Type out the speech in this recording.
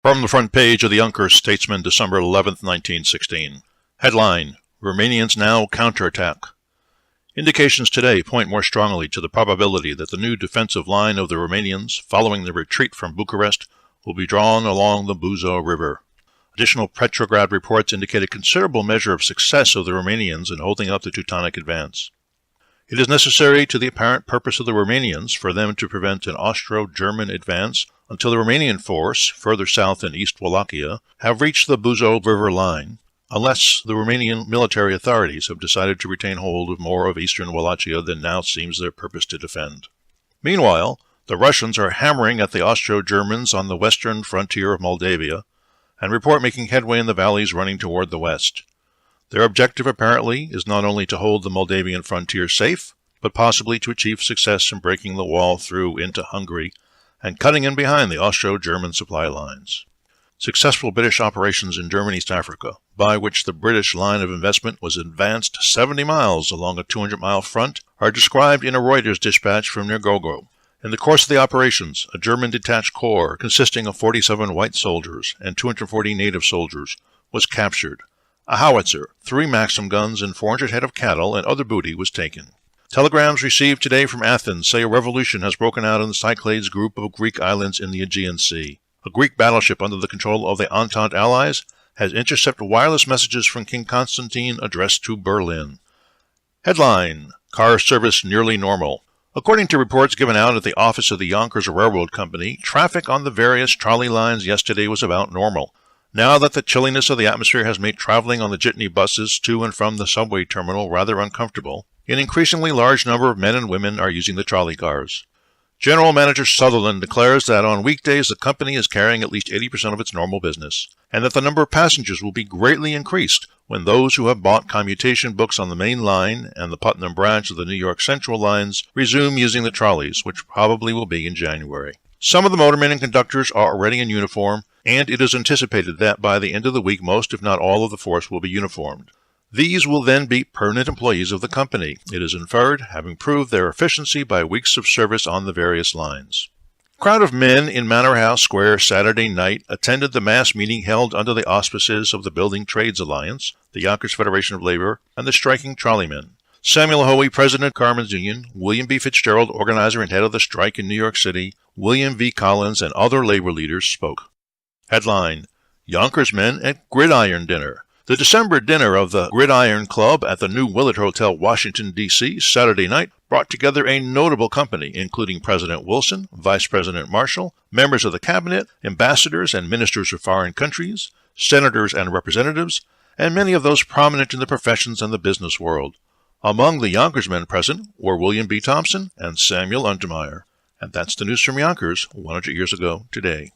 From the front page of the Yonkers Statesman, December 11, 1916. Headline: Romanians now counterattack. Indications today point more strongly to the probability that the new defensive line of the Romanians, following the retreat from Bucharest, will be drawn along the Buzău River. Additional Petrograd reports indicate a considerable measure of success of the Romanians in holding up the Teutonic advance. It is necessary to the apparent purpose of the Romanians for them to prevent an Austro-German advance until the Romanian force, further south in East Wallachia, have reached the Buzău River line, unless the Romanian military authorities have decided to retain hold of more of eastern Wallachia than now seems their purpose to defend. Meanwhile, the Russians are hammering at the Austro-Germans on the western frontier of Moldavia, and report making headway in the valleys running toward the west. Their objective, apparently, is not only to hold the Moldavian frontier safe, but possibly to achieve success in breaking the wall through into Hungary and cutting in behind the Austro-German supply lines. Successful British operations in German East Africa, by which the British line of investment was advanced 70 miles along a 200-mile front, are described in a Reuters dispatch from near Gogo. In the course of the operations, a German detached corps consisting of 47 white soldiers and 240 native soldiers was captured. A howitzer, 3 Maxim guns, and 400 head of cattle and other booty was taken. Telegrams received today from Athens say a revolution has broken out in the Cyclades group of Greek islands in the Aegean Sea. A Greek battleship under the control of the Entente allies has intercepted wireless messages from King Constantine addressed to Berlin. Headline: Car service nearly normal. According to reports given out at the office of the Yonkers Railroad Company, traffic on the various trolley lines yesterday was about normal. Now that the chilliness of the atmosphere has made traveling on the jitney buses to and from the subway terminal rather uncomfortable, an increasingly large number of men and women are using the trolley cars. General Manager Sutherland declares that on weekdays the company is carrying at least 80% of its normal business, and that the number of passengers will be greatly increased when those who have bought commutation books on the main line and the Putnam branch of the New York Central lines resume using the trolleys, which probably will be in January. Some of the motormen and conductors are already in uniform, and it is anticipated that by the end of the week most, if not all, of the force will be uniformed. These will then be permanent employees of the company, it is inferred, having proved their efficiency by weeks of service on the various lines. A crowd of men in Manor House Square Saturday night attended the mass meeting held under the auspices of the Building Trades Alliance, the Yonkers Federation of Labor, and the striking trolleymen. Samuel Hoey, president of Carmen's Union, William B. Fitzgerald, organizer and head of the strike in New York City, William V. Collins, and other labor leaders spoke. Headline: Yonkers men at Gridiron Dinner. The December dinner of the Gridiron Club at the New Willard Hotel, Washington, D.C., Saturday night, brought together a notable company, including President Wilson, Vice President Marshall, members of the cabinet, ambassadors and ministers of foreign countries, senators and representatives, and many of those prominent in the professions and the business world. Among the Yonkers men present were William B. Thompson and Samuel Untermeyer. And that's the news from Yonkers 100 years ago today.